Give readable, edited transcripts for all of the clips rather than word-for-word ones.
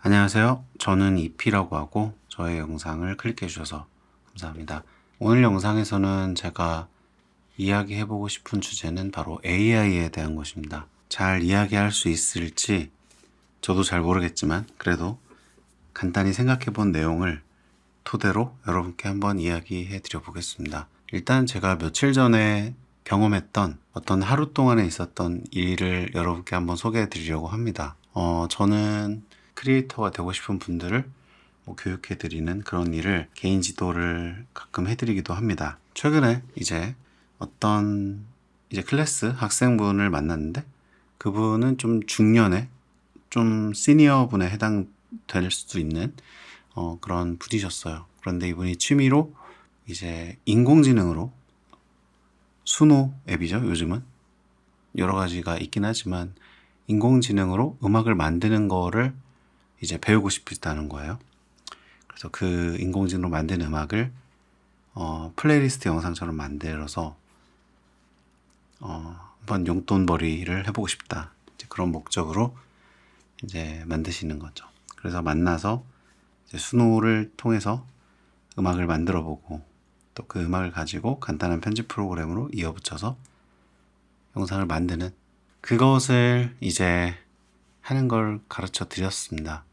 안녕하세요. 저는 이피라고 하고 저의 영상을 클릭해 주셔서 감사합니다. 오늘 영상에서는 제가 이야기해보고 싶은 주제는 바로 AI에 대한 것입니다. 잘 이야기할 수 있을지 저도 잘 모르겠지만 그래도 간단히 생각해본 내용을 토대로 여러분께 한번 이야기해 드려 보겠습니다. 일단 제가 며칠 전에 경험했던 어떤 하루 동안에 있었던 일을 여러분께 한번 소개해 드리려고 합니다. 저는 크리에이터가 되고 싶은 분들을 교육해 드리는 그런 일을 개인 지도를 가끔 해드리기도 합니다. 최근에 어떤 클래스 학생분을 만났는데 그분은 좀 중년에 좀 시니어 분에 해당될 수도 있는 그런 분이셨어요. 그런데 이분이 취미로 인공지능으로 수노 앱이죠. 요즘은 여러 가지가 있긴 하지만 인공지능으로 음악을 만드는 거를 배우고 싶다는 거예요. 그래서 그 인공지능으로 만든 음악을 플레이리스트 영상처럼 만들어서 한번 용돈벌이를 해보고 싶다. 그런 목적으로 만드시는 거죠. 그래서 만나서 수노를 통해서 음악을 만들어보고 또 그 음악을 가지고 간단한 편집 프로그램으로 이어붙여서 영상을 만드는 그것을 하는 걸 가르쳐 드렸습니다.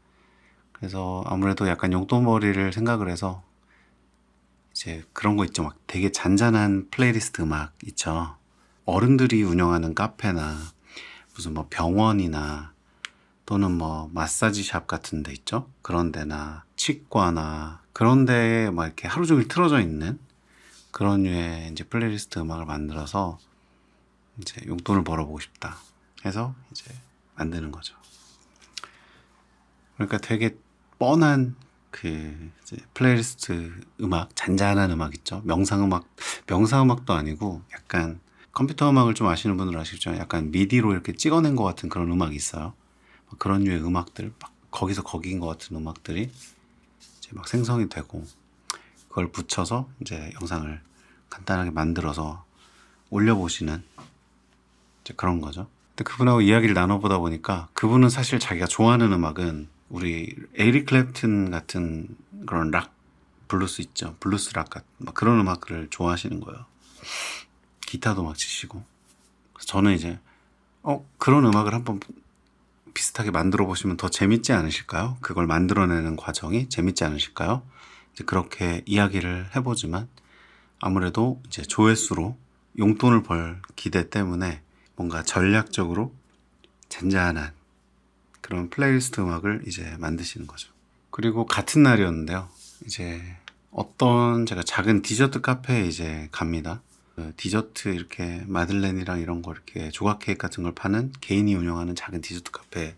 그래서 아무래도 약간 용돈벌이를 생각을 해서 그런 거 있죠. 막 되게 잔잔한 플레이리스트 음악 있죠. 어른들이 운영하는 카페나 무슨 병원이나 또는 마사지샵 같은 데 있죠. 그런 데나 치과나 그런 데에 이렇게 하루 종일 틀어져 있는 그런 류의 플레이리스트 음악을 만들어서 용돈을 벌어보고 싶다 해서 만드는 거죠. 그러니까 되게 뻔한 플레이리스트 음악, 잔잔한 음악 있죠. 명상음악도 아니고 약간 컴퓨터 음악을 좀 아시는 분들은 아시겠지만 약간 미디로 이렇게 찍어낸 것 같은 그런 음악이 있어요. 그런 류의 음악들, 거기서 거기인 것 같은 음악들이 생성이 되고 그걸 붙여서 영상을 간단하게 만들어서 올려보시는 그런 거죠. 근데 그분하고 이야기를 나눠보다 보니까 그분은 사실 자기가 좋아하는 음악은 우리 에릭 클랩튼 같은 그런 락, 블루스 있죠. 블루스 락 같은 그런 음악을 좋아하시는 거예요. 기타도 막 치시고. 그래서 저는 그런 음악을 한번 비슷하게 만들어 보시면 더 재밌지 않으실까요? 그걸 만들어내는 과정이 재밌지 않으실까요? 그렇게 이야기를 해보지만 아무래도 조회수로 용돈을 벌 기대 때문에 뭔가 전략적으로 잔잔한 그런 플레이리스트 음악을 만드시는 거죠. 그리고 같은 날이었는데요. 제가 작은 디저트 카페에 갑니다. 디저트 이렇게 마들렌이랑 이런 거 이렇게 조각 케이크 같은 걸 파는 개인이 운영하는 작은 디저트 카페,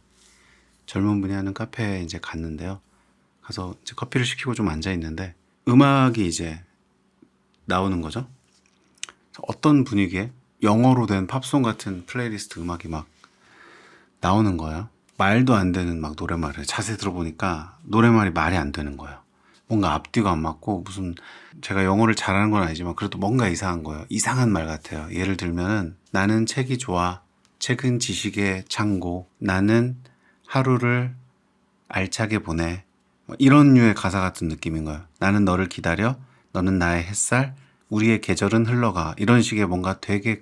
젊은 분이 하는 카페에 갔는데요. 가서 커피를 시키고 좀 앉아 있는데 음악이 나오는 거죠. 어떤 분위기에 영어로 된 팝송 같은 플레이리스트 음악이 막 나오는 거예요. 말도 안 되는 노래말을 자세히 들어보니까 노래말이 말이 안 되는 거예요. 뭔가 앞뒤가 안 맞고 무슨 제가 영어를 잘하는 건 아니지만 그래도 뭔가 이상한 거예요. 이상한 말 같아요. 예를 들면은 나는 책이 좋아. 책은 지식의 창고. 나는 하루를 알차게 보내. 이런 류의 가사 같은 느낌인 거예요. 나는 너를 기다려. 너는 나의 햇살. 우리의 계절은 흘러가. 이런 식의 뭔가 되게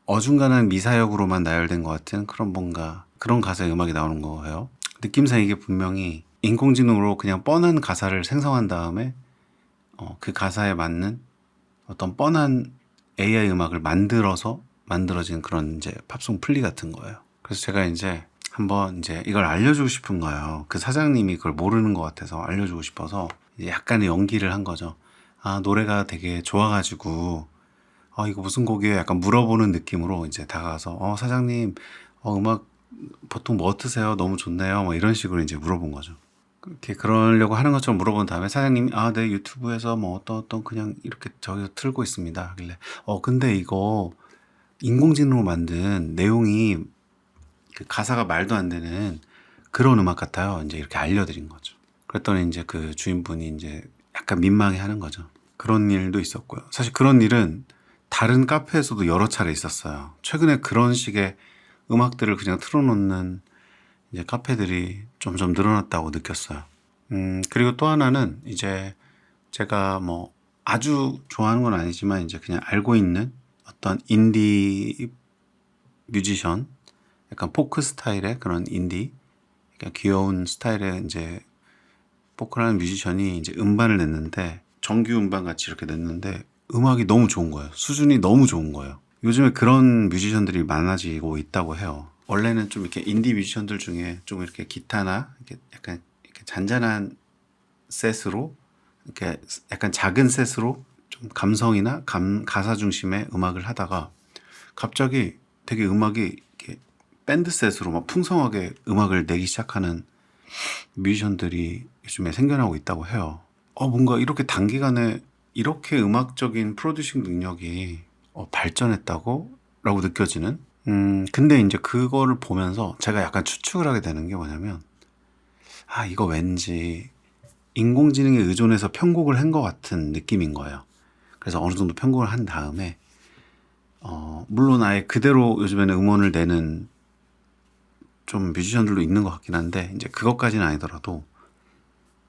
어중간한 미사역으로만 나열된 것 같은 그런 가사의 음악이 나오는 거예요. 느낌상 이게 분명히 인공지능으로 그냥 뻔한 가사를 생성한 다음에 그 가사에 맞는 어떤 뻔한 AI 음악을 만들어진 그런 팝송 플리 같은 거예요. 그래서 제가 한번 이걸 알려주고 싶은 거예요. 그 사장님이 그걸 모르는 것 같아서 알려주고 싶어서 약간의 연기를 한 거죠. 아, 노래가 되게 좋아가지고 이거 무슨 곡이에요? 약간 물어보는 느낌으로 다가가서 사장님 음악 보통 뭐 드세요? 너무 좋네요. 이런 식으로 물어본 거죠. 그러려고 하는 것처럼 물어본 다음에 사장님이 네, 유튜브에서 어떤 그냥 이렇게 저기서 틀고 있습니다. 하길래 근데 이거 인공지능으로 만든 내용이 그 가사가 말도 안 되는 그런 음악 같아요. 이렇게 알려드린 거죠. 그랬더니 그 주인분이 약간 민망해 하는 거죠. 그런 일도 있었고요. 사실 그런 일은 다른 카페에서도 여러 차례 있었어요. 최근에 그런 식의 음악들을 그냥 틀어놓는 카페들이 점점 늘어났다고 느꼈어요. 그리고 또 하나는 이제 제가 뭐 아주 좋아하는 건 아니지만 이제 그냥 알고 있는 어떤 인디 뮤지션, 약간 포크 스타일의 그런 인디, 그러니까 귀여운 스타일의 이제 포크라는 뮤지션이 이제 음반을 냈는데, 정규 음반 같이 이렇게 냈는데 음악이 너무 좋은 거예요. 수준이 너무 좋은 거예요. 요즘에 그런 뮤지션들이 많아지고 있다고 해요. 원래는 좀 이렇게 인디 뮤지션들 중에 좀 이렇게 기타나 이렇게 약간 이렇게 잔잔한 셋으로, 이렇게 약간 작은 셋으로 좀 감성이나 가사 중심의 음악을 하다가 갑자기 되게 음악이 이렇게 밴드 셋으로 막 풍성하게 음악을 내기 시작하는 뮤지션들이 요즘에 생겨나고 있다고 해요. 뭔가 이렇게 단기간에 이렇게 음악적인 프로듀싱 능력이 발전했다고? 라고 느껴지는? 근데 이제 그거를 보면서 제가 약간 추측을 하게 되는 게 뭐냐면, 이거 왠지 인공지능에 의존해서 편곡을 한 것 같은 느낌인 거예요. 그래서 어느 정도 편곡을 한 다음에, 물론 아예 그대로 요즘에는 음원을 내는 좀 뮤지션들도 있는 것 같긴 한데, 이제 그것까지는 아니더라도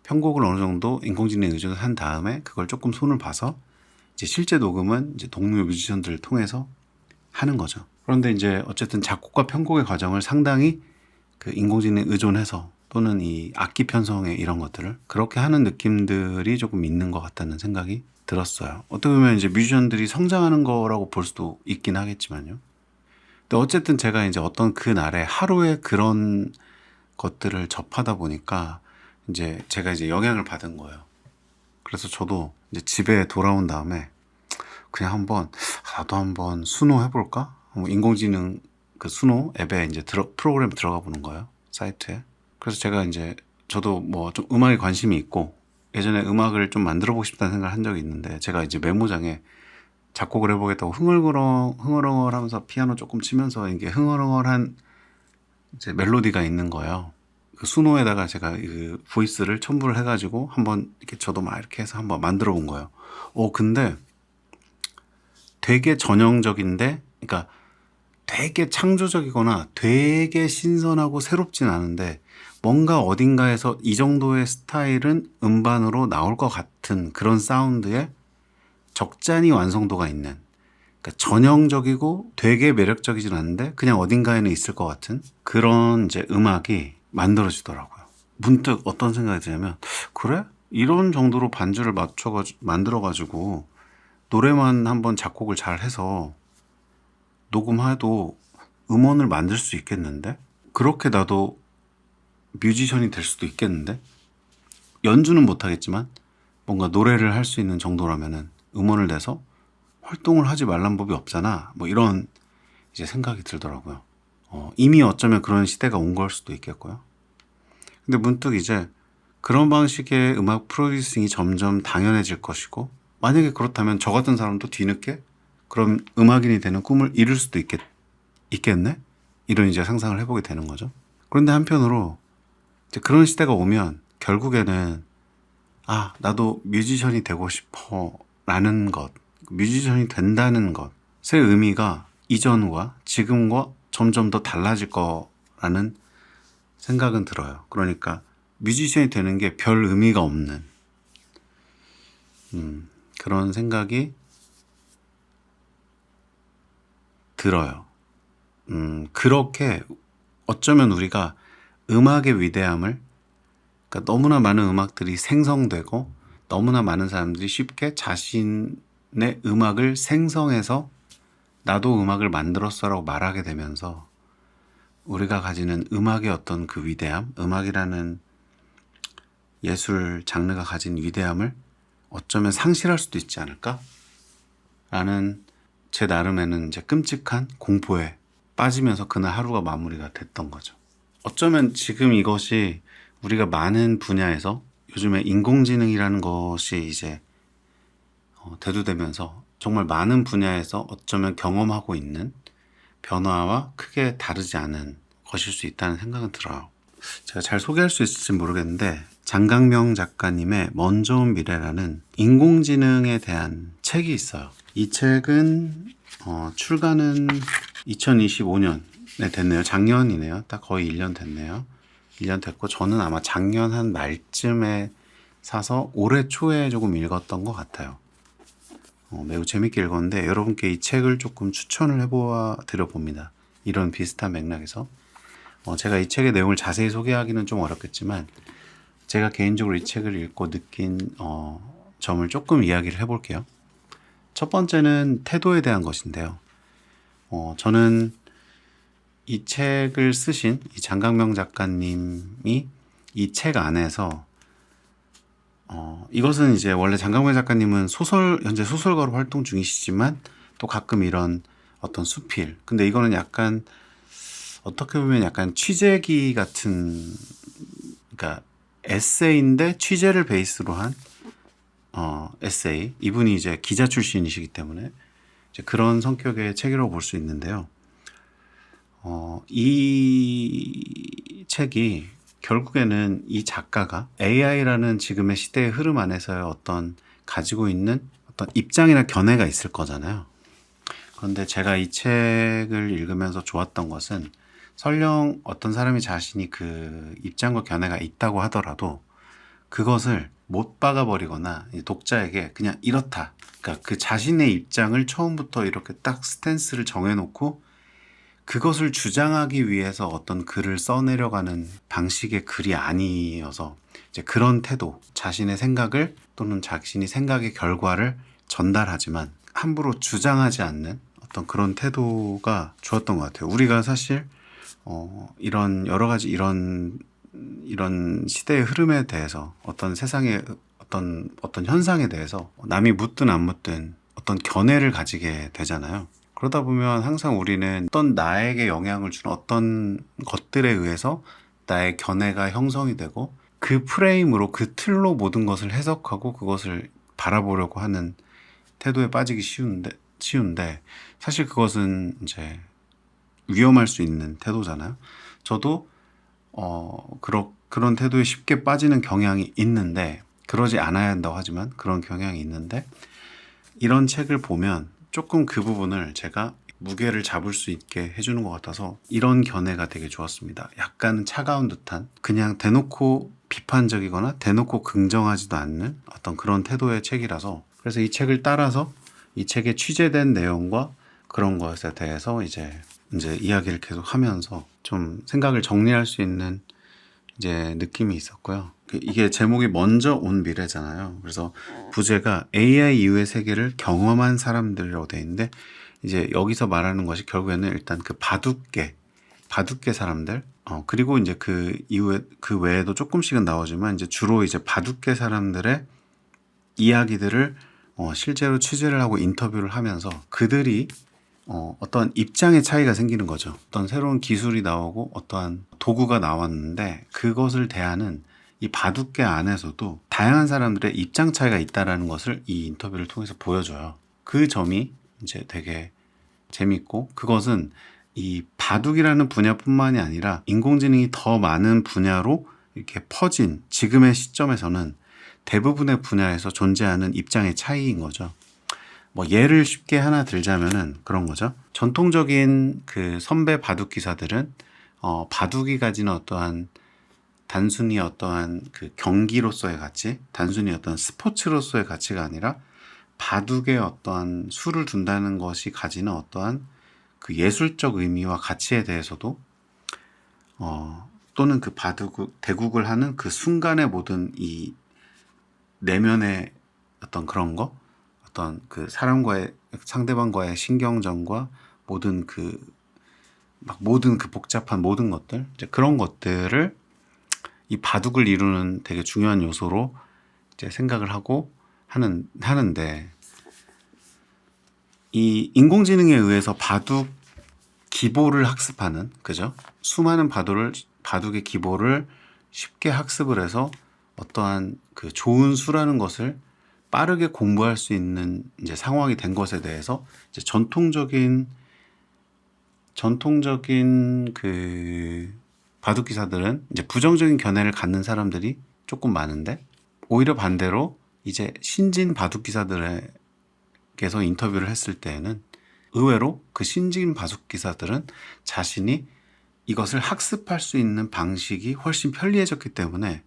편곡을 어느 정도 인공지능에 의존을 한 다음에 그걸 조금 손을 봐서 이제 실제 녹음은 이제 동료 뮤지션들을 통해서 하는 거죠. 그런데 이제 어쨌든 작곡과 편곡의 과정을 상당히 그 인공지능에 의존해서, 또는 이 악기 편성의 이런 것들을 그렇게 하는 느낌들이 조금 있는 것 같다는 생각이 들었어요. 어떻게 보면 이제 뮤지션들이 성장하는 거라고 볼 수도 있긴 하겠지만요. 근데 어쨌든 제가 이제 어떤 그 날에 하루에 그런 것들을 접하다 보니까 이제 제가 이제 영향을 받은 거예요. 그래서 저도 이제 집에 돌아온 다음에 그냥 나도 한번 수노 해볼까? 인공지능 그 수노 앱에 이제 프로그램 들어가 보는 거예요. 사이트에. 그래서 제가 이제 저도 뭐 좀 음악에 관심이 있고 예전에 음악을 좀 만들어 보고 싶다는 생각을 한 적이 있는데, 제가 이제 메모장에 작곡을 해보겠다고 흥얼흥얼 하면서 피아노 조금 치면서 이게 흥얼흥얼한 이제 멜로디가 있는 거예요. 그 수노에다가 제가 그 보이스를 첨부를 해가지고 한번 이렇게 저도 막 이렇게 해서 한번 만들어 본 거예요. 근데 되게 전형적인데, 그러니까 되게 창조적이거나 되게 신선하고 새롭진 않은데, 뭔가 어딘가에서 이 정도의 스타일은 음반으로 나올 것 같은 그런 사운드에 적잖이 완성도가 있는, 그러니까 전형적이고 되게 매력적이진 않은데 그냥 어딘가에는 있을 것 같은 그런 이제 음악이 만들어지더라고요. 문득 어떤 생각이 드냐면, 그래? 이런 정도로 반주를 만들어가지고 노래만 한번 작곡을 잘 해서 녹음해도 음원을 만들 수 있겠는데? 그렇게 나도 뮤지션이 될 수도 있겠는데? 연주는 못하겠지만 뭔가 노래를 할 수 있는 정도라면은 음원을 내서 활동을 하지 말란 법이 없잖아. 뭐 이런 이제 생각이 들더라고요. 이미 어쩌면 그런 시대가 온 걸 수도 있겠고요. 근데 문득 이제 그런 방식의 음악 프로듀싱이 점점 당연해질 것이고, 만약에 그렇다면 저 같은 사람도 뒤늦게 그런 음악인이 되는 꿈을 이룰 수도 있겠네? 이런 이제 상상을 해보게 되는 거죠. 그런데 한편으로 이제 그런 시대가 오면 결국에는 나도 뮤지션이 되고 싶어 라는 것, 뮤지션이 된다는 것의 의미가 이전과 지금과 점점 더 달라질 거라는 생각은 들어요. 그러니까 뮤지션이 되는 게 별 의미가 없는 그런 생각이 들어요. 그렇게 어쩌면 우리가 음악의 위대함을, 그러니까 너무나 많은 음악들이 생성되고 너무나 많은 사람들이 쉽게 자신의 음악을 생성해서 나도 음악을 만들었어라고 말하게 되면서 우리가 가지는 음악의 어떤 그 위대함, 음악이라는 예술 장르가 가진 위대함을 어쩌면 상실할 수도 있지 않을까? 라는 제 나름에는 이제 끔찍한 공포에 빠지면서 그날 하루가 마무리가 됐던 거죠. 어쩌면 지금 이것이 우리가 많은 분야에서 요즘에 인공지능이라는 것이 이제 대두되면서 정말 많은 분야에서 어쩌면 경험하고 있는 변화와 크게 다르지 않은 것일 수 있다는 생각은 들어요. 제가 잘 소개할 수 있을지 모르겠는데, 장강명 작가님의 먼저 온 미래라는 인공지능에 대한 책이 있어요. 이 책은 출간은 2025년에 됐네요. 작년이네요. 딱 거의 1년 됐네요. 1년 됐고 저는 아마 작년 한 말쯤에 사서 올해 초에 조금 읽었던 것 같아요. 매우 재밌게 읽었는데 여러분께 이 책을 조금 추천을 해보아 드려봅니다. 이런 비슷한 맥락에서 제가 이 책의 내용을 자세히 소개하기는 좀 어렵겠지만 제가 개인적으로 이 책을 읽고 느낀 점을 조금 이야기를 해볼게요. 첫 번째는 태도에 대한 것인데요. 저는 이 책을 쓰신 이 장강명 작가님이 이 책 안에서 이것은 이제 원래 장강명 작가님은 현재 소설가로 활동 중이시지만 또 가끔 이런 어떤 수필. 근데 이거는 약간 어떻게 보면 약간 취재기 같은, 그러니까 에세이인데 취재를 베이스로 한 에세이. 이분이 이제 기자 출신이시기 때문에 이제 그런 성격의 책이라고 볼 수 있는데요. 이 책이 결국에는 이 작가가 AI라는 지금의 시대의 흐름 안에서의 어떤 가지고 있는 어떤 입장이나 견해가 있을 거잖아요. 그런데 제가 이 책을 읽으면서 좋았던 것은 설령 어떤 사람이 자신이 그 입장과 견해가 있다고 하더라도 그것을 못 박아버리거나 독자에게 그냥 이렇다. 그러니까 그 자신의 입장을 처음부터 이렇게 딱 스탠스를 정해놓고 그것을 주장하기 위해서 어떤 글을 써내려가는 방식의 글이 아니어서 이제 그런 태도, 자신의 생각을 또는 자신이 생각의 결과를 전달하지만 함부로 주장하지 않는 어떤 그런 태도가 좋았던 것 같아요. 우리가 사실 이런 여러 가지 이런 시대의 흐름에 대해서 어떤 세상의 어떤 현상에 대해서 남이 묻든 안 묻든 어떤 견해를 가지게 되잖아요. 그러다 보면 항상 우리는 어떤 나에게 영향을 주는 어떤 것들에 의해서 나의 견해가 형성이 되고 그 프레임으로 그 틀로 모든 것을 해석하고 그것을 바라보려고 하는 태도에 빠지기 쉬운데 사실 그것은 이제 위험할 수 있는 태도잖아요. 저도 그런 태도에 쉽게 빠지는 경향이 있는데 그러지 않아야 한다고 하지만 그런 경향이 있는데 이런 책을 보면 조금 그 부분을 제가 무게를 잡을 수 있게 해주는 것 같아서 이런 견해가 되게 좋았습니다. 약간 차가운 듯한 그냥 대놓고 비판적이거나 대놓고 긍정하지도 않는 어떤 그런 태도의 책이라서 그래서 이 책을 따라서 이 책에 취재된 내용과 그런 것에 대해서 이제 이야기를 계속 하면서 좀 생각을 정리할 수 있는 이제 느낌이 있었고요. 이게 제목이 먼저 온 미래잖아요. 그래서 부제가 AI 이후의 세계를 경험한 사람들이라고 돼 있는데 이제 여기서 말하는 것이 결국에는 일단 그 바둑계 사람들 그리고 이제 그 이후에 그 외에도 조금씩은 나오지만 이제 주로 이제 바둑계 사람들의 이야기들을 실제로 취재를 하고 인터뷰를 하면서 그들이 어떤 입장의 차이가 생기는 거죠. 어떤 새로운 기술이 나오고 어떠한 도구가 나왔는데 그것을 대하는 이 바둑계 안에서도 다양한 사람들의 입장 차이가 있다라는 것을 이 인터뷰를 통해서 보여줘요. 그 점이 이제 되게 재밌고 그것은 이 바둑이라는 분야뿐만이 아니라 인공지능이 더 많은 분야로 이렇게 퍼진 지금의 시점에서는 대부분의 분야에서 존재하는 입장의 차이인 거죠. 뭐 예를 쉽게 하나 들자면은 그런 거죠. 전통적인 그 선배 바둑 기사들은 바둑이 가지는 어떠한 단순히 어떠한 그 경기로서의 가치, 단순히 어떤 스포츠로서의 가치가 아니라 바둑에 어떠한 수를 둔다는 것이 가지는 어떠한 그 예술적 의미와 가치에 대해서도 또는 그 대국을 하는 그 순간의 모든 이 내면의 어떤 그런 거, 어떤 그 상대방과의 신경전과 모든 그 복잡한 모든 것들, 이제 그런 것들을 이 바둑을 이루는 되게 중요한 요소로 이제 생각을 하고 하는데 이 인공지능에 의해서 바둑 기보를 학습하는 그죠? 수많은 바둑의 기보를 쉽게 학습을 해서 어떠한 그 좋은 수라는 것을 빠르게 공부할 수 있는 이제 상황이 된 것에 대해서 이제 전통적인 그 바둑 기사들은 이제 부정적인 견해를 갖는 사람들이 조금 많은데 오히려 반대로 이제 신진 바둑 기사들에게서 인터뷰를 했을 때에는 의외로 그 신진 바둑 기사들은 자신이 이것을 학습할 수 있는 방식이 훨씬 편리해졌기 때문에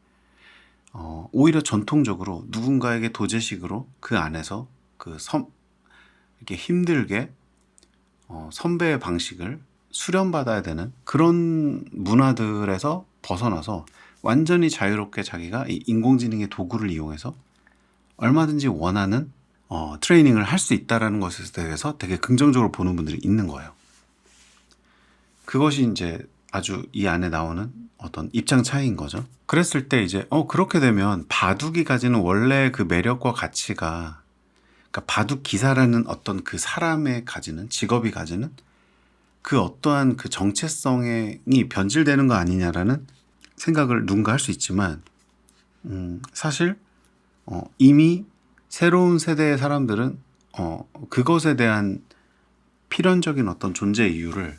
오히려 전통적으로 누군가에게 도제식으로 그 안에서 이렇게 힘들게 선배의 방식을 수련받아야 되는 그런 문화들에서 벗어나서 완전히 자유롭게 자기가 이 인공지능의 도구를 이용해서 얼마든지 원하는 트레이닝을 할 수 있다는 것에 대해서 되게 긍정적으로 보는 분들이 있는 거예요. 그것이 이제 아주 이 안에 나오는 어떤 입장 차이인 거죠. 그랬을 때 이제 그렇게 되면 바둑이 가지는 원래 그 매력과 가치가, 그러니까 바둑 기사라는 어떤 그 사람의 가지는, 직업이 가지는 그 어떠한 그 정체성이 변질되는 거 아니냐라는 생각을 누군가 할 수 있지만 사실 이미 새로운 세대의 사람들은 그것에 대한 필연적인 어떤 존재 이유를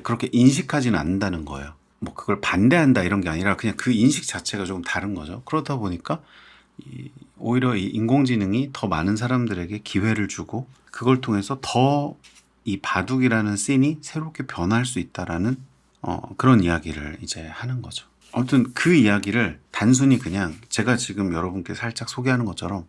그렇게 인식하지는 않는다는 거예요. 뭐 그걸 반대한다 이런 게 아니라 그냥 그 인식 자체가 조금 다른 거죠. 그러다 보니까 오히려 이 인공지능이 더 많은 사람들에게 기회를 주고 그걸 통해서 더 이 바둑이라는 씬이 새롭게 변할 수 있다라는 그런 이야기를 이제 하는 거죠. 아무튼 그 이야기를 단순히 그냥 제가 지금 여러분께 살짝 소개하는 것처럼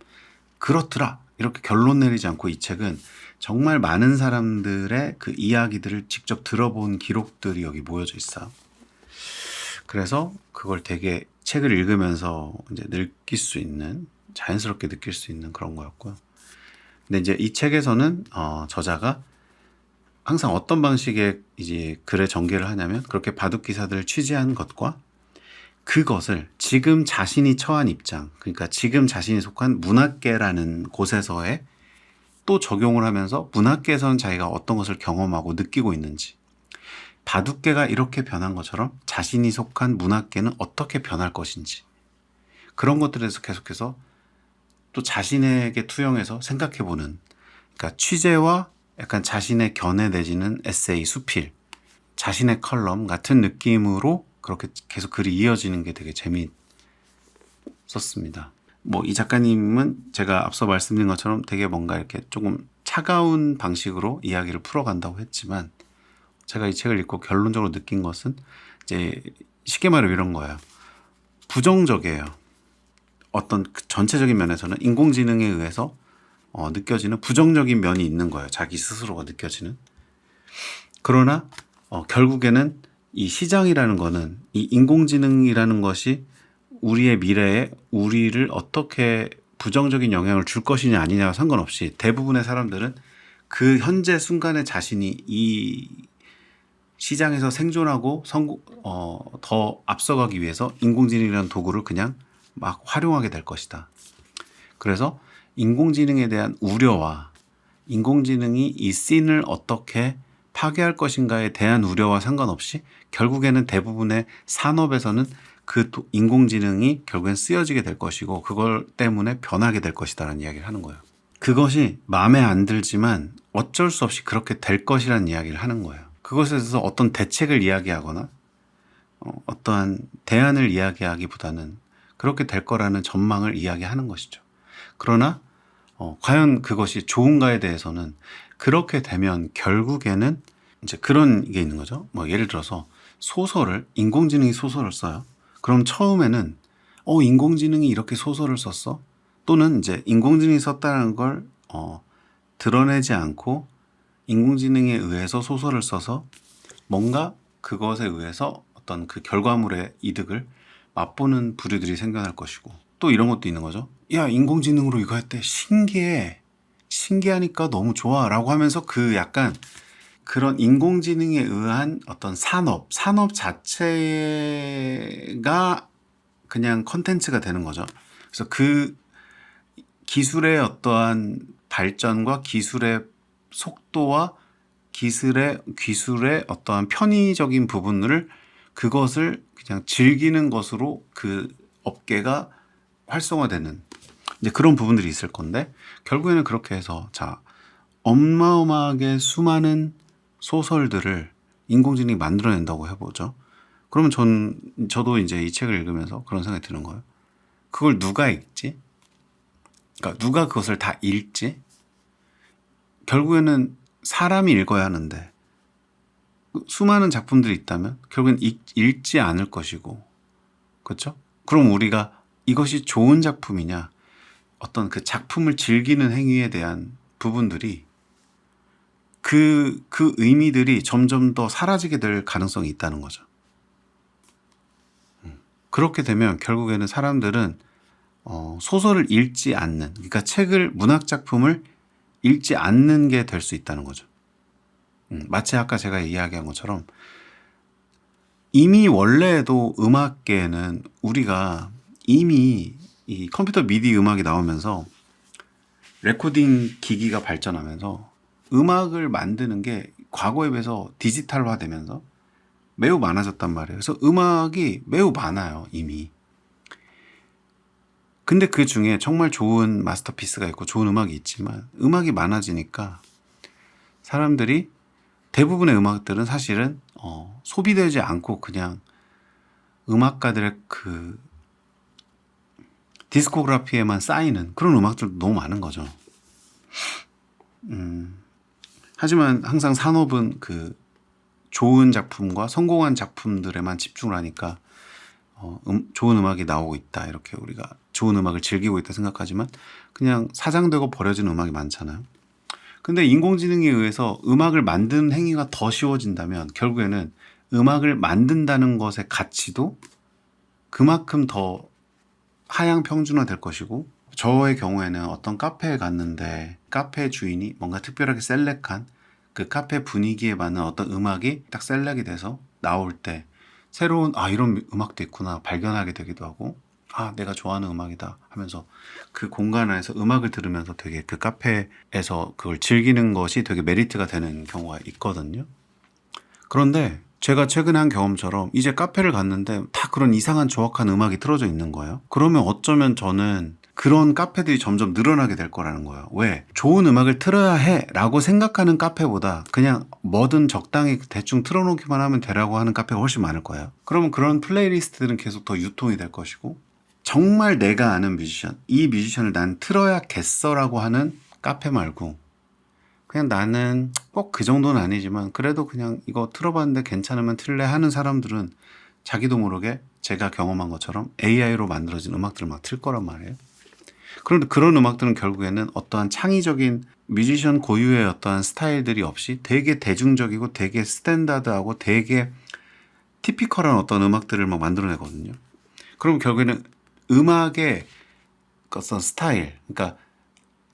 그렇더라 이렇게 결론 내리지 않고, 이 책은 정말 많은 사람들의 그 이야기들을 직접 들어본 기록들이 여기 모여져 있어요. 그래서 그걸 되게 책을 읽으면서 이제 느낄 수 있는, 자연스럽게 느낄 수 있는 그런 거였고요. 근데 이제 이 책에서는 저자가 항상 어떤 방식의 이제 글의 전개를 하냐면, 그렇게 바둑 기사들을 취재한 것과 그것을 지금 자신이 처한 입장, 그러니까 지금 자신이 속한 문학계라는 곳에서의 또 적용을 하면서 문학계에서는 자기가 어떤 것을 경험하고 느끼고 있는지, 바둑계가 이렇게 변한 것처럼 자신이 속한 문학계는 어떻게 변할 것인지, 그런 것들에서 계속해서 또 자신에게 투영해서 생각해보는, 그러니까 취재와 약간 자신의 견해 내지는 에세이, 수필, 자신의 컬럼 같은 느낌으로 그렇게 계속 글이 이어지는 게 되게 재미있었습니다. 뭐 이 작가님은 제가 앞서 말씀드린 것처럼 되게 뭔가 이렇게 조금 차가운 방식으로 이야기를 풀어간다고 했지만, 제가 이 책을 읽고 결론적으로 느낀 것은 이제 쉽게 말하면 이런 거예요. 부정적이에요. 어떤 전체적인 면에서는 인공지능에 의해서 느껴지는 부정적인 면이 있는 거예요. 자기 스스로가 느껴지는. 그러나 결국에는 이 시장이라는 거는, 이 인공지능이라는 것이 우리의 미래에 우리를 어떻게 부정적인 영향을 줄 것이냐 아니냐와 상관없이 대부분의 사람들은 그 현재 순간에 자신이 이 시장에서 생존하고 더 앞서가기 위해서 인공지능이라는 도구를 그냥 막 활용하게 될 것이다. 그래서 인공지능에 대한 우려와 인공지능이 이 씬을 어떻게 파괴할 것인가에 대한 우려와 상관없이 결국에는 대부분의 산업에서는 그 인공지능이 결국엔 쓰여지게 될 것이고, 그걸 때문에 변하게 될 것이다라는 이야기를 하는 거예요. 그것이 마음에 안 들지만 어쩔 수 없이 그렇게 될 것이라는 이야기를 하는 거예요. 그것에 대해서 어떤 대책을 이야기하거나 어떠한 대안을 이야기하기보다는 그렇게 될 거라는 전망을 이야기하는 것이죠. 그러나 과연 그것이 좋은가에 대해서는, 그렇게 되면 결국에는 이제 그런 게 있는 거죠. 뭐 예를 들어서 인공지능이 소설을 써요. 그럼 처음에는 인공지능이 이렇게 소설을 썼어? 또는 이제 인공지능이 썼다는 걸 드러내지 않고 인공지능에 의해서 소설을 써서 뭔가 그것에 의해서 어떤 그 결과물의 이득을 맛보는 부류들이 생겨날 것이고, 또 이런 것도 있는 거죠. 야, 인공지능으로 이거 했대. 신기해. 신기하니까 너무 좋아. 라고 하면서 그 약간 그런 인공지능에 의한 어떤 산업 자체가 그냥 컨텐츠가 되는 거죠. 그래서 그 기술의 어떠한 발전과 기술의 속도와 기술의 어떠한 편의적인 부분을, 그것을 그냥 즐기는 것으로 그 업계가 활성화되는 이제 그런 부분들이 있을 건데, 결국에는 그렇게 해서 어마어마하게 수많은 소설들을 인공지능이 만들어낸다고 해보죠. 그러면 저도 이제 이 책을 읽으면서 그런 생각이 드는 거예요. 그걸 누가 읽지? 그러니까 누가 그것을 다 읽지? 결국에는 사람이 읽어야 하는데 수많은 작품들이 있다면 결국엔 읽지 않을 것이고, 그렇죠? 그럼 우리가 이것이 좋은 작품이냐, 어떤 그 작품을 즐기는 행위에 대한 부분들이 그 의미들이 점점 더 사라지게 될 가능성이 있다는 거죠. 그렇게 되면 결국에는 사람들은 소설을 읽지 않는, 그러니까 문학 작품을 읽지 않는 게 될 수 있다는 거죠. 마치 아까 제가 이야기한 것처럼 이미 원래도 음악계에는 우리가 이미 이 컴퓨터 미디 음악이 나오면서 레코딩 기기가 발전하면서 음악을 만드는 게 과거에 비해서 디지털화 되면서 매우 많아졌단 말이에요. 그래서 음악이 매우 많아요, 이미. 근데 그 중에 정말 좋은 마스터피스가 있고 좋은 음악이 있지만 음악이 많아지니까 사람들이 대부분의 음악들은 사실은 소비되지 않고 그냥 음악가들의 그 디스코그래피에만 쌓이는 그런 음악들도 너무 많은 거죠. 하지만 항상 산업은 그 좋은 작품과 성공한 작품들에만 집중을 하니까 좋은 음악이 나오고 있다, 이렇게 우리가 좋은 음악을 즐기고 있다 생각하지만 그냥 사장되고 버려진 음악이 많잖아요. 근데 인공지능에 의해서 음악을 만드는 행위가 더 쉬워진다면 결국에는 음악을 만든다는 것의 가치도 그만큼 더 하향 평준화 될 것이고, 저의 경우에는 어떤 카페에 갔는데 카페 주인이 뭔가 특별하게 셀렉한 그 카페 분위기에 맞는 어떤 음악이 딱 셀렉이 돼서 나올 때 새로운 이런 음악도 있구나 발견하게 되기도 하고, 내가 좋아하는 음악이다 하면서 그 공간 안에서 음악을 들으면서 되게 그 카페에서 그걸 즐기는 것이 되게 메리트가 되는 경우가 있거든요. 그런데 제가 최근에 한 경험처럼 이제 카페를 갔는데 다 그런 이상한 조악한 음악이 틀어져 있는 거예요. 그러면 어쩌면 저는 그런 카페들이 점점 늘어나게 될 거라는 거예요. 왜? 좋은 음악을 틀어야 해 라고 생각하는 카페보다 그냥 뭐든 적당히 대충 틀어놓기만 하면 되라고 하는 카페가 훨씬 많을 거예요. 그러면 그런 플레이리스트들은 계속 더 유통이 될 것이고, 정말 내가 아는 뮤지션, 이 뮤지션을 난 틀어야겠어 라고 하는 카페 말고 그냥 나는 꼭 그 정도는 아니지만 그래도 그냥 이거 틀어봤는데 괜찮으면 틀래 하는 사람들은 자기도 모르게 제가 경험한 것처럼 AI로 만들어진 음악들을 막 틀 거란 말이에요. 그런데 그런 음악들은 결국에는 어떠한 창의적인 뮤지션 고유의 어떠한 스타일들이 없이 되게 대중적이고 되게 스탠다드하고 되게 티피컬한 어떤 음악들을 막 만들어내거든요. 그럼 결국에는 음악의 어떤 스타일, 그러니까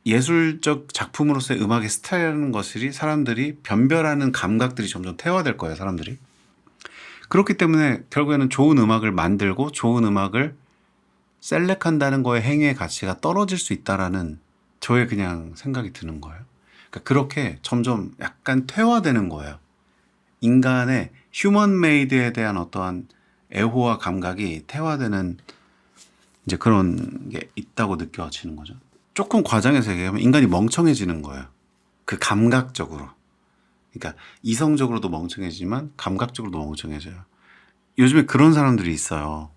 예술적 작품으로서의 음악의 스타일이라는 것이 사람들이 변별하는 감각들이 점점 퇴화될 거예요, 사람들이. 그렇기 때문에 결국에는 좋은 음악을 만들고 좋은 음악을 셀렉한다는 거에 행위의 가치가 떨어질 수 있다라는 저의 그냥 생각이 드는 거예요. 그러니까 그렇게 점점 약간 퇴화되는 거예요. 인간의 휴먼 메이드에 대한 어떠한 애호와 감각이 퇴화되는 이제 그런 게 있다고 느껴지는 거죠. 조금 과장해서 얘기하면 인간이 멍청해지는 거예요. 그 감각적으로. 그러니까 이성적으로도 멍청해지지만 감각적으로도 멍청해져요. 요즘에 그런 사람들이 있어요.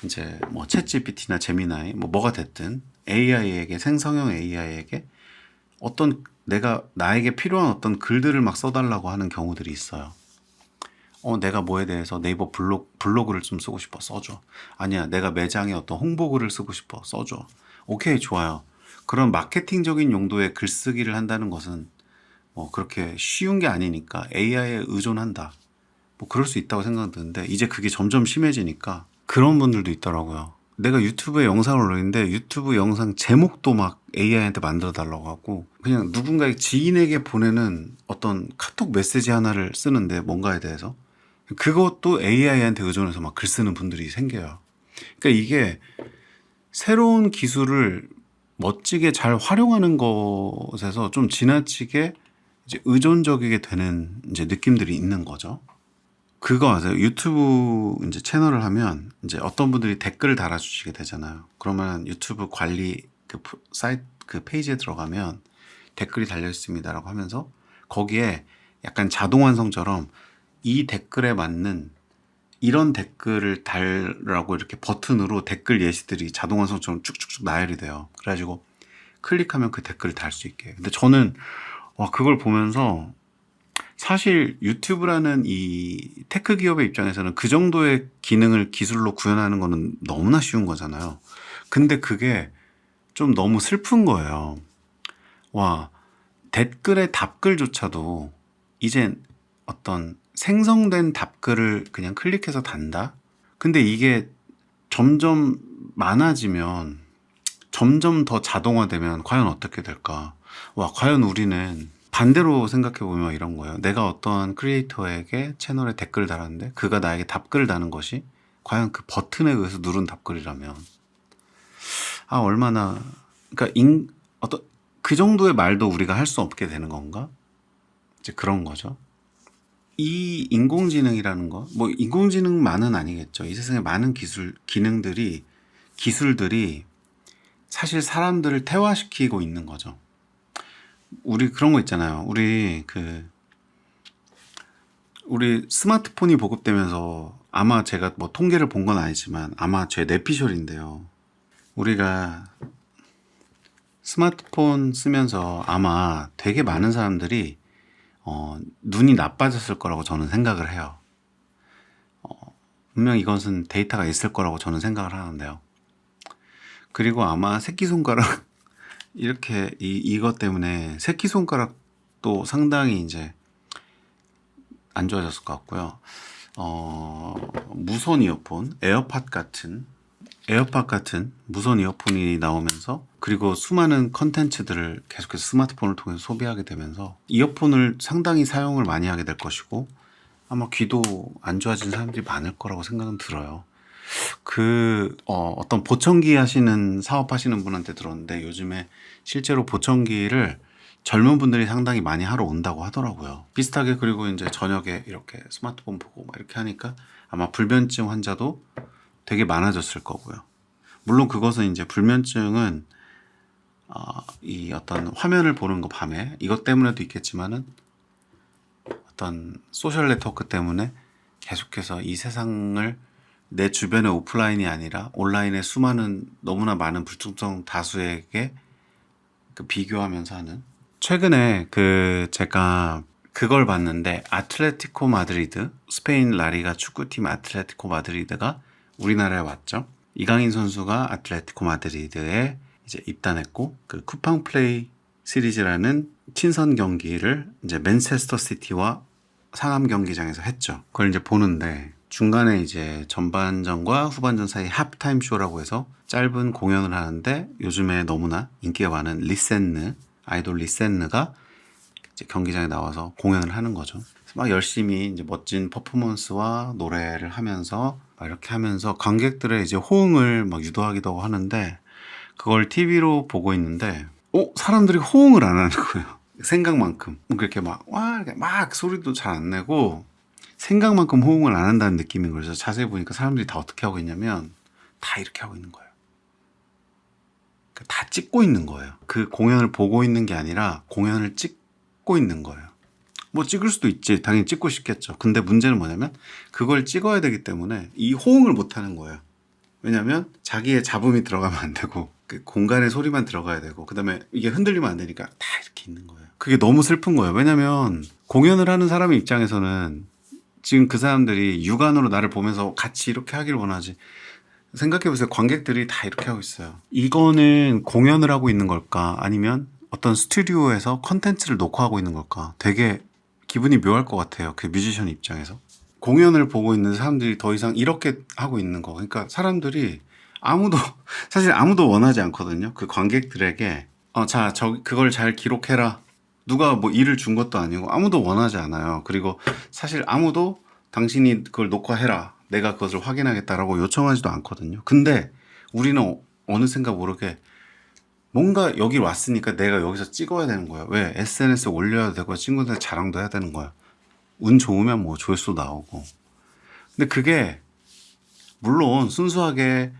이제 뭐 챗GPT나 제미나이 뭐가 됐든 AI에게, 생성형 AI에게 어떤 나에게 필요한 어떤 글들을 막 써달라고 하는 경우들이 있어요. 내가 뭐에 대해서 네이버 블로그를 좀 쓰고 싶어, 써줘. 아니야, 내가 매장에 어떤 홍보글을 쓰고 싶어, 써줘. 오케이, 좋아요. 그런 마케팅적인 용도의 글쓰기를 한다는 것은 그렇게 쉬운 게 아니니까 AI에 의존한다, 뭐 그럴 수 있다고 생각드는데, 이제 그게 점점 심해지니까 그런 분들도 있더라고요. 내가 유튜브에 영상을 올리는데 유튜브 영상 제목도 막 AI한테 만들어 달라고 하고, 그냥 누군가의 지인에게 보내는 어떤 카톡 메시지 하나를 쓰는데 뭔가에 대해서 그것도 AI한테 의존해서 막 글 쓰는 분들이 생겨요. 그러니까 이게 새로운 기술을 멋지게 잘 활용하는 것에서 좀 지나치게 이제 의존적이게 되는 이제 느낌들이 있는 거죠. 그거 아세요? 유튜브 이제 채널을 하면 이제 어떤 분들이 댓글을 달아주시게 되잖아요. 그러면 유튜브 관리 그 사이트 그 페이지에 들어가면 댓글이 달려 있습니다라고 하면서 거기에 약간 자동 완성처럼 이 댓글에 맞는 이런 댓글을 달라고 이렇게 버튼으로 댓글 예시들이 자동 완성처럼 쭉쭉쭉 나열이 돼요. 그래가지고 클릭하면 그 댓글을 달 수 있게. 근데 저는 그걸 보면서 사실 유튜브라는 이 테크 기업의 입장에서는 그 정도의 기능을 기술로 구현하는 거는 너무나 쉬운 거잖아요. 근데 그게 좀 너무 슬픈 거예요. 와, 댓글의 답글조차도 이젠 어떤 생성된 답글을 그냥 클릭해서 단다? 근데 이게 점점 많아지면 점점 더 자동화되면 과연 어떻게 될까? 와, 과연 우리는 반대로 생각해보면 이런 거예요. 내가 어떠한 크리에이터에게 채널에 댓글을 달았는데 그가 나에게 답글을 다는 것이 과연 그 버튼에 의해서 누른 답글이라면 얼마나 그러니까 어떤 그 정도의 말도 우리가 할 수 없게 되는 건가? 이제 그런 거죠. 이 인공지능이라는 거, 뭐 인공지능만은 아니겠죠. 이 세상에 많은 기술들이 사실 사람들을 태화시키고 있는 거죠. 우리 그런 거 있잖아요. 우리 스마트폰이 보급되면서 아마 제가 뭐 통계를 본 건 아니지만 아마 제 뇌피셜인데요. 우리가 스마트폰 쓰면서 아마 되게 많은 사람들이 눈이 나빠졌을 거라고 저는 생각을 해요. 분명 이것은 데이터가 있을 거라고 저는 생각을 하는데요. 그리고 아마 새끼손가락 이렇게 이것 때문에 새끼손가락도 상당히 이제 안 좋아졌을 것 같고요. 무선 이어폰, 에어팟 같은 무선 이어폰이 나오면서 그리고 수많은 컨텐츠들을 계속해서 스마트폰을 통해서 소비하게 되면서 이어폰을 상당히 사용을 많이 하게 될 것이고 아마 귀도 안 좋아진 사람들이 많을 거라고 생각은 들어요. 어떤 보청기 하시는 사업하시는 분한테 들었는데 요즘에 실제로 보청기를 젊은 분들이 상당히 많이 하러 온다고 하더라고요. 비슷하게 그리고 이제 저녁에 이렇게 스마트폰 보고 막 이렇게 하니까 아마 불면증 환자도 되게 많아졌을 거고요. 물론 그것은 이제 불면증은 이 어떤 화면을 보는 거 밤에 이것 때문에도 있겠지만은 어떤 소셜 네트워크 때문에 계속해서 이 세상을 내 주변의 오프라인이 아니라 온라인의 수많은 너무나 많은 불특정 다수에게 비교하면서 하는 최근에 제가 그걸 봤는데 아틀레티코 마드리드 스페인 라리가 축구팀 아틀레티코 마드리드가 우리나라에 왔죠. 이강인 선수가 아틀레티코 마드리드에 이제 입단했고 그 쿠팡 플레이 시리즈라는 친선 경기를 이제 맨체스터 시티와 상암 경기장에서 했죠. 그걸 이제 보는데 중간에 이제 전반전과 후반전 사이 하프타임 쇼라고 해서 짧은 공연을 하는데 요즘에 너무나 인기가 많은 아이돌 리센느가 이제 경기장에 나와서 공연을 하는 거죠. 막 열심히 이제 멋진 퍼포먼스와 노래를 하면서 막 이렇게 하면서 관객들의 이제 호응을 막 유도하기도 하는데 그걸 TV로 보고 있는데 사람들이 호응을 안 하는 거예요. 생각만큼 그렇게 막 소리도 잘 안 내고 생각만큼 호응을 안 한다는 느낌인 거예요. 그래서 자세히 보니까 사람들이 다 어떻게 하고 있냐면 다 이렇게 하고 있는 거예요. 다 찍고 있는 거예요. 그 공연을 보고 있는 게 아니라 공연을 찍고 있는 거예요. 뭐 찍을 수도 있지. 당연히 찍고 싶겠죠. 근데 문제는 뭐냐면 그걸 찍어야 되기 때문에 이 호응을 못 하는 거예요. 왜냐면 자기의 잡음이 들어가면 안 되고 그 공간의 소리만 들어가야 되고 그다음에 이게 흔들리면 안 되니까 다 이렇게 있는 거예요. 그게 너무 슬픈 거예요. 왜냐면 공연을 하는 사람의 입장에서는 지금 그 사람들이 육안으로 나를 보면서 같이 이렇게 하길 원하지. 생각해보세요. 관객들이 다 이렇게 하고 있어요. 이거는 공연을 하고 있는 걸까? 아니면 어떤 스튜디오에서 컨텐츠를 녹화하고 있는 걸까? 되게 기분이 묘할 것 같아요. 그 뮤지션 입장에서. 공연을 보고 있는 사람들이 더 이상 이렇게 하고 있는 거. 그러니까 사람들이 사실 아무도 원하지 않거든요. 그 관객들에게, 그걸 잘 기록해라. 누가 뭐 일을 준 것도 아니고 아무도 원하지 않아요. 그리고 사실 아무도 당신이 그걸 녹화해라. 내가 그것을 확인하겠다라고 요청하지도 않거든요. 근데 우리는 어느샌가 모르게 뭔가 여기 왔으니까 내가 여기서 찍어야 되는 거야. 왜? SNS에 올려야 되고 친구들 자랑도 해야 되는 거야. 운 좋으면 뭐 조회수 나오고. 근데 그게 물론 순수하게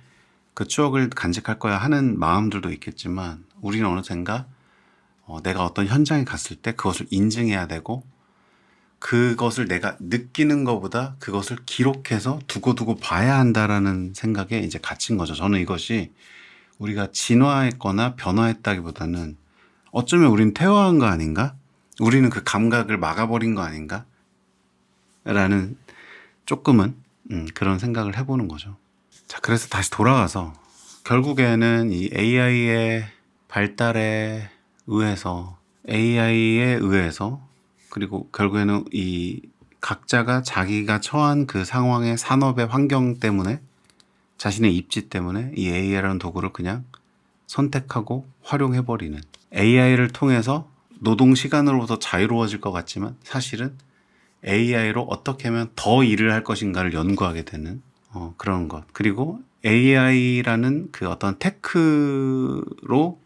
그 추억을 간직할 거야 하는 마음들도 있겠지만 우리는 어느샌가 내가 어떤 현장에 갔을 때 그것을 인증해야 되고 그것을 내가 느끼는 것보다 그것을 기록해서 두고두고 봐야 한다라는 생각에 이제 갇힌 거죠. 저는 이것이 우리가 진화했거나 변화했다기보다는 어쩌면 우린 퇴화한 거 아닌가? 우리는 그 감각을 막아버린 거 아닌가? 라는 조금은 그런 생각을 해보는 거죠. 자, 그래서 다시 돌아가서 결국에는 이 AI의 발달에 의해서 그리고 결국에는 이 각자가 자기가 처한 그 상황의 산업의 환경 때문에 자신의 입지 때문에 이 AI라는 도구를 그냥 선택하고 활용해버리는, AI를 통해서 노동 시간으로부터 자유로워질 것 같지만 사실은 AI로 어떻게 하면 더 일을 할 것인가를 연구하게 되는 그런 것. 그리고 AI라는 그 어떤 테크로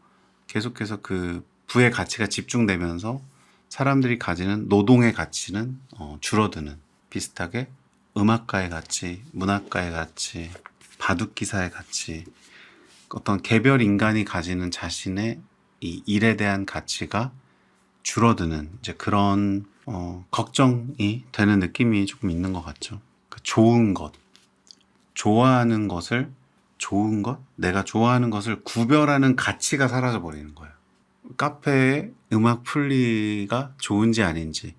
계속해서 그 부의 가치가 집중되면서 사람들이 가지는 노동의 가치는 줄어드는, 비슷하게 음악가의 가치, 문학가의 가치, 바둑기사의 가치, 어떤 개별 인간이 가지는 자신의 이 일에 대한 가치가 줄어드는 이제 그런 걱정이 되는 느낌이 조금 있는 것 같죠. 그 좋은 것, 좋아하는 것을, 좋은 것, 내가 좋아하는 것을 구별하는 가치가 사라져 버리는 거예요. 카페에 음악 플리가 좋은지 아닌지,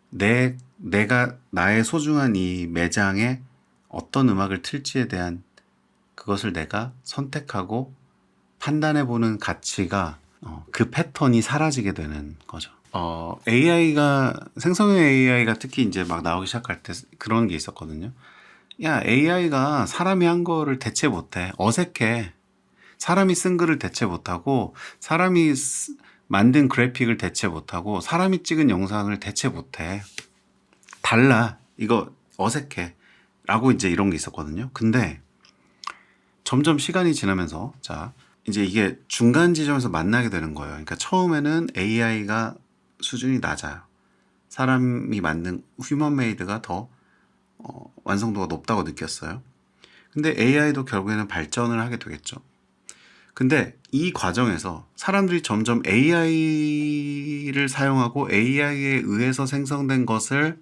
내가 나의 소중한 이 매장에 어떤 음악을 틀지에 대한 그것을 내가 선택하고 판단해보는 가치가 그 패턴이 사라지게 되는 거죠. AI가, 생성형 AI가 특히 이제 막 나오기 시작할 때 그런 게 있었거든요. 야, AI가 사람이 한 거를 대체 못해. 어색해. 사람이 쓴 글을 대체 못하고, 사람이 만든 그래픽을 대체 못하고, 사람이 찍은 영상을 대체 못해. 달라. 이거 어색해. 라고 이제 이런 게 있었거든요. 근데 점점 시간이 지나면서, 자, 이제 이게 중간 지점에서 만나게 되는 거예요. 그러니까 처음에는 AI가 수준이 낮아요. 사람이 만든 휴먼 메이드가 더 완성도가 높다고 느꼈어요. 근데 AI도 결국에는 발전을 하게 되겠죠. 근데 이 과정에서 사람들이 점점 AI를 사용하고 AI에 의해서 생성된 것을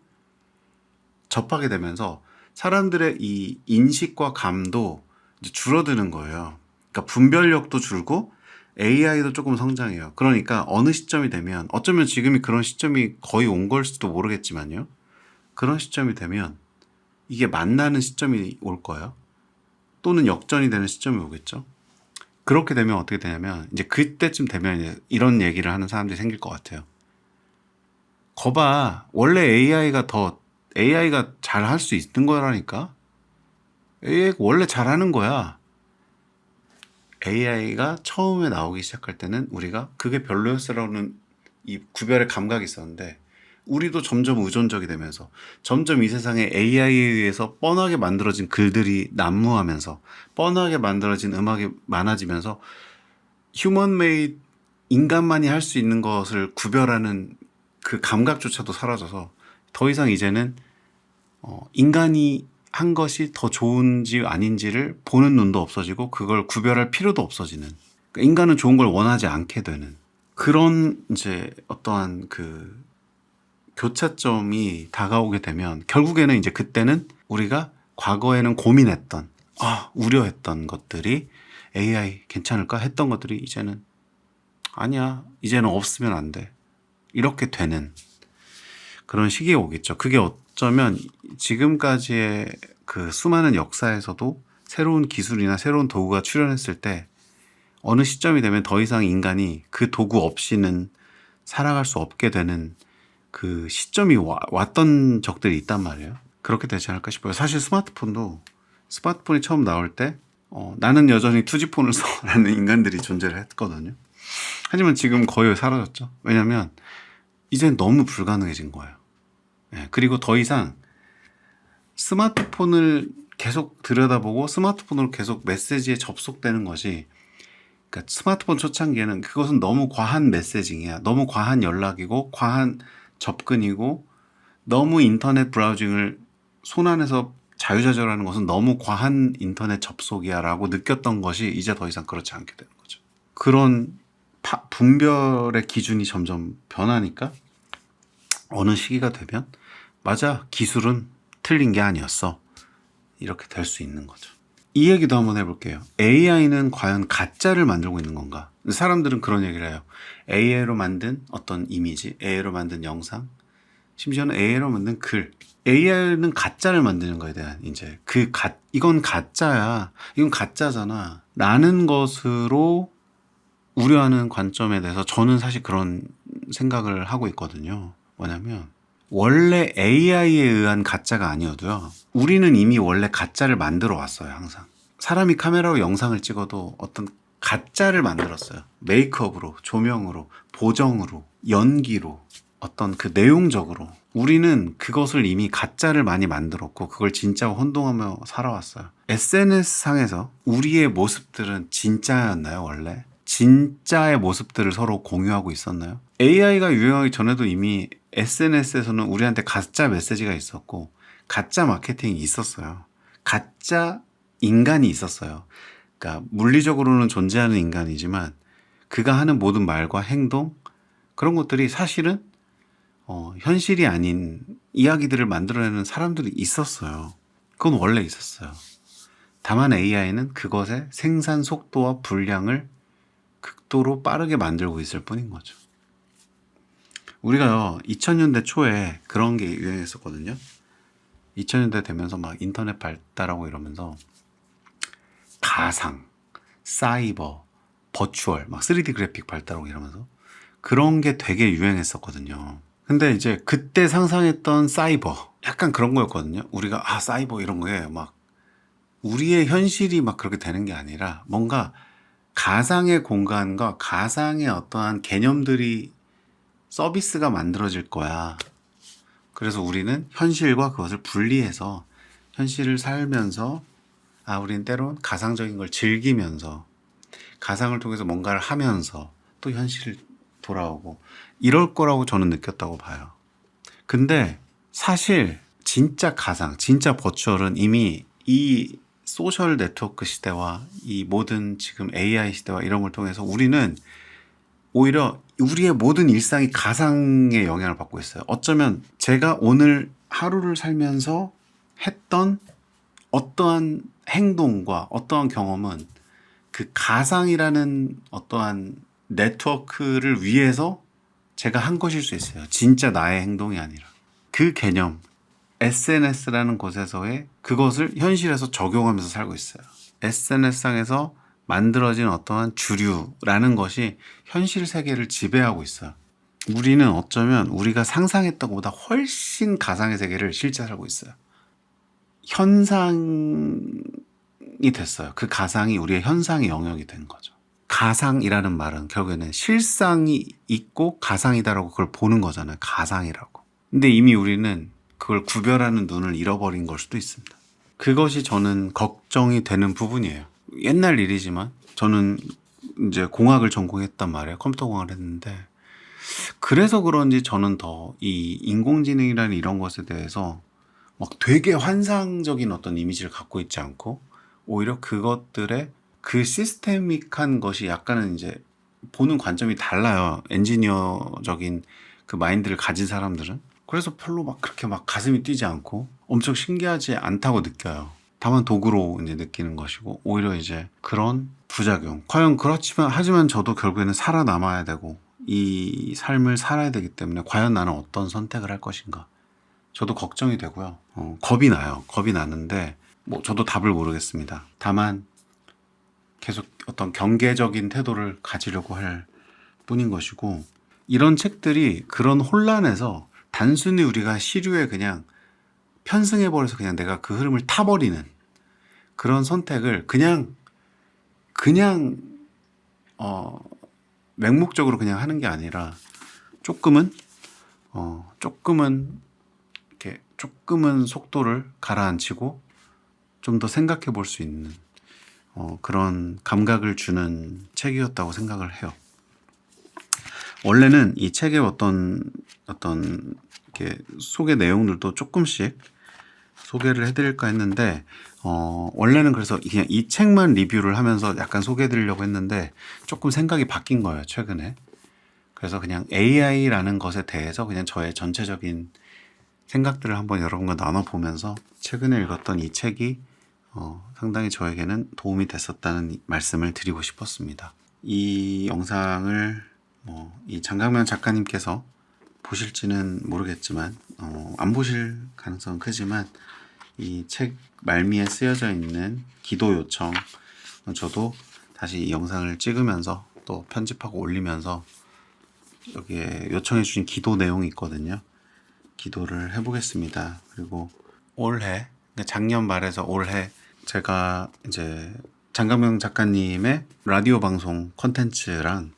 접하게 되면서 사람들의 이 인식과 감도 이제 줄어드는 거예요. 그러니까 분별력도 줄고 AI도 조금 성장해요. 그러니까 어느 시점이 되면, 어쩌면 지금이 그런 시점이 거의 온 걸지도 모르겠지만요. 그런 시점이 되면 이게 만나는 시점이 올 거예요. 또는 역전이 되는 시점이 오겠죠. 그렇게 되면 어떻게 되냐면 이제 그때쯤 되면 이제 이런 얘기를 하는 사람들이 생길 것 같아요. 거봐, 원래 AI가 잘 할 수 있는 거라니까. AI가 원래 잘하는 거야. AI가 처음에 나오기 시작할 때는 우리가 그게 별로였어라는 이 구별의 감각이 있었는데, 우리도 점점 의존적이 되면서 점점 이 세상에 AI에 의해서 뻔하게 만들어진 글들이 난무하면서 뻔하게 만들어진 음악이 많아지면서 휴먼 메이드, 인간만이 할 수 있는 것을 구별하는 그 감각조차도 사라져서 더 이상 이제는 인간이 한 것이 더 좋은지 아닌지를 보는 눈도 없어지고 그걸 구별할 필요도 없어지는, 그러니까 인간은 좋은 걸 원하지 않게 되는 그런 이제 어떠한 그 교차점이 다가오게 되면 결국에는 이제 그때는 우리가 과거에는 고민했던, 우려했던 것들이 AI 괜찮을까 했던 것들이 이제는 아니야, 이제는 없으면 안 돼, 이렇게 되는 그런 시기에 오겠죠. 그게 어쩌면 지금까지의 그 수많은 역사에서도 새로운 기술이나 새로운 도구가 출현했을 때 어느 시점이 되면 더 이상 인간이 그 도구 없이는 살아갈 수 없게 되는 그 시점이 왔던 적들이 있단 말이에요. 그렇게 되지 않을까 싶어요. 사실 스마트폰이 처음 나올 때 나는 여전히 투지폰을 써라는 인간들이 존재를 했거든요. 하지만 지금 거의 사라졌죠. 왜냐하면 이젠 너무 불가능해진 거예요. 그리고 더 이상 스마트폰을 계속 들여다보고 스마트폰으로 계속 메시지에 접속되는 것이, 그러니까 스마트폰 초창기에는 그것은 너무 과한 메시징이야, 너무 과한 연락이고 과한 접근이고, 너무 인터넷 브라우징을 손안에서 자유자재로하는 것은 너무 과한 인터넷 접속이야 라고 느꼈던 것이 이제 더 이상 그렇지 않게 되는 거죠. 그런 분별의 기준이 점점 변하니까 어느 시기가 되면 맞아, 기술은 틀린 게 아니었어, 이렇게 될 수 있는 거죠. 이 얘기도 한번 해볼게요. AI는 과연 가짜를 만들고 있는 건가? 사람들은 그런 얘기를 해요. AI로 만든 어떤 이미지, AI로 만든 영상, 심지어는 AI로 만든 글. AI는 가짜를 만드는 거에 대한 이제 이건 가짜야. 이건 가짜잖아. 라는 것으로 우려하는 관점에 대해서 저는 사실 그런 생각을 하고 있거든요. 뭐냐면 원래 AI에 의한 가짜가 아니어도요. 우리는 이미 원래 가짜를 만들어 왔어요. 항상. 사람이 카메라로 영상을 찍어도 어떤 가짜를 만들었어요. 메이크업으로, 조명으로, 보정으로, 연기로, 어떤 그 내용적으로. 우리는 그것을 이미 가짜를 많이 만들었고 그걸 진짜와 혼동하며 살아왔어요. SNS상에서 우리의 모습들은 진짜였나요, 원래? 진짜의 모습들을 서로 공유하고 있었나요? AI가 유행하기 전에도 이미 SNS에서는 우리한테 가짜 메시지가 있었고 가짜 마케팅이 있었어요. 가짜 인간이 있었어요. 그러니까 물리적으로는 존재하는 인간이지만 그가 하는 모든 말과 행동 그런 것들이 사실은 현실이 아닌 이야기들을 만들어내는 사람들이 있었어요. 그건 원래 있었어요. 다만 AI는 그것의 생산 속도와 분량을 극도로 빠르게 만들고 있을 뿐인 거죠. 우리가요 2000년대 초에 그런 게 유행했었거든요. 2000년대 되면서 막 인터넷 발달하고 이러면서 가상, 사이버, 버추얼, 막 3D 그래픽 발달하고 이러면서 그런 게 되게 유행했었거든요. 근데 이제 그때 상상했던 사이버 약간 그런 거였거든요. 우리가 사이버 이런 거에 막 우리의 현실이 막 그렇게 되는 게 아니라 뭔가 가상의 공간과 가상의 어떠한 개념들이 서비스가 만들어질 거야. 그래서 우리는 현실과 그것을 분리해서 현실을 살면서 우리는 때론 가상적인 걸 즐기면서 가상을 통해서 뭔가를 하면서 또 현실을 돌아오고 이럴 거라고 저는 느꼈다고 봐요. 근데 사실 진짜 가상, 진짜 버추얼은 이미 이 소셜 네트워크 시대와 이 모든 지금 AI 시대와 이런 걸 통해서 우리는 오히려 우리의 모든 일상이 가상의 영향을 받고 있어요. 어쩌면 제가 오늘 하루를 살면서 했던 어떠한 행동과 어떠한 경험은 그 가상이라는 어떠한 네트워크를 위해서 제가 한 것일 수 있어요. 진짜 나의 행동이 아니라. 그 개념, SNS라는 곳에서의 그것을 현실에서 적용하면서 살고 있어요. SNS상에서 만들어진 어떠한 주류라는 것이 현실 세계를 지배하고 있어요. 우리는 어쩌면 우리가 상상했던 것보다 훨씬 가상의 세계를 실제 살고 있어요. 현상이 됐어요. 그 가상이 우리의 현상의 영역이 된 거죠. 가상이라는 말은 결국에는 실상이 있고 가상이다라고 그걸 보는 거잖아요. 가상이라고. 근데 이미 우리는 그걸 구별하는 눈을 잃어버린 걸 수도 있습니다. 그것이 저는 걱정이 되는 부분이에요. 옛날 일이지만 저는 이제 공학을 전공했단 말이에요. 컴퓨터 공학을 했는데 그래서 그런지 저는 더 이 인공지능이라는 이런 것에 대해서 막 되게 환상적인 어떤 이미지를 갖고 있지 않고 오히려 그것들의 그 시스테믹한 것이 약간은 이제 보는 관점이 달라요. 엔지니어적인 그 마인드를 가진 사람들은. 그래서 별로 막 그렇게 막 가슴이 뛰지 않고 엄청 신기하지 않다고 느껴요. 다만 도구로 이제 느끼는 것이고 오히려 이제 그런 부작용. 과연 그렇지만 하지만 저도 결국에는 살아남아야 되고 이 삶을 살아야 되기 때문에 과연 나는 어떤 선택을 할 것인가. 저도 걱정이 되고요. 겁이 나요. 겁이 나는데 뭐 저도 답을 모르겠습니다. 다만 계속 어떤 경계적인 태도를 가지려고 할 뿐인 것이고 이런 책들이 그런 혼란에서 단순히 우리가 시류에 그냥 편승해버려서 그냥 내가 그 흐름을 타버리는 그런 선택을 그냥 맹목적으로 그냥 하는 게 아니라 조금은 이렇게 조금은 속도를 가라앉히고 좀 더 생각해 볼 수 있는 그런 감각을 주는 책이었다고 생각을 해요. 원래는 이 책의 어떤 이렇게 소개 내용들도 조금씩 소개를 해드릴까 했는데 원래는 그래서 그냥 이 책만 리뷰를 하면서 약간 소개해드리려고 했는데 조금 생각이 바뀐 거예요 최근에. 그래서 그냥 AI라는 것에 대해서 그냥 저의 전체적인 생각들을 한번 여러분과 나눠보면서 최근에 읽었던 이 책이 상당히 저에게는 도움이 됐었다는 말씀을 드리고 싶었습니다. 이 영상을 이 장강명 작가님께서 보실지는 모르겠지만 안 보실 가능성은 크지만 이 책 말미에 쓰여져 있는 기도 요청, 저도 다시 이 영상을 찍으면서 또 편집하고 올리면서 여기에 요청해 주신 기도 내용이 있거든요. 기도를 해보겠습니다. 그리고 올해, 작년 말에서 올해 제가 이제 장강명 작가님의 라디오 방송 콘텐츠랑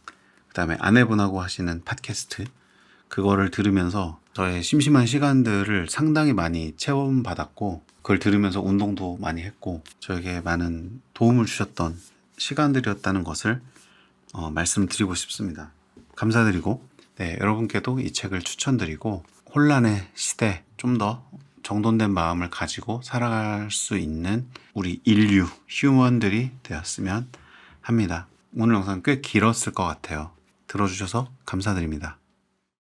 그다음에 아내분하고 하시는 팟캐스트, 그거를 들으면서 저의 심심한 시간들을 상당히 많이 체험받았고, 그걸 들으면서 운동도 많이 했고 저에게 많은 도움을 주셨던 시간들이었다는 것을 말씀드리고 싶습니다. 감사드리고, 네, 여러분께도 이 책을 추천드리고 혼란의 시대 좀 더 정돈된 마음을 가지고 살아갈 수 있는 우리 인류, 휴먼들이 되었으면 합니다. 오늘 영상 꽤 길었을 것 같아요. 들어주셔서 감사드립니다.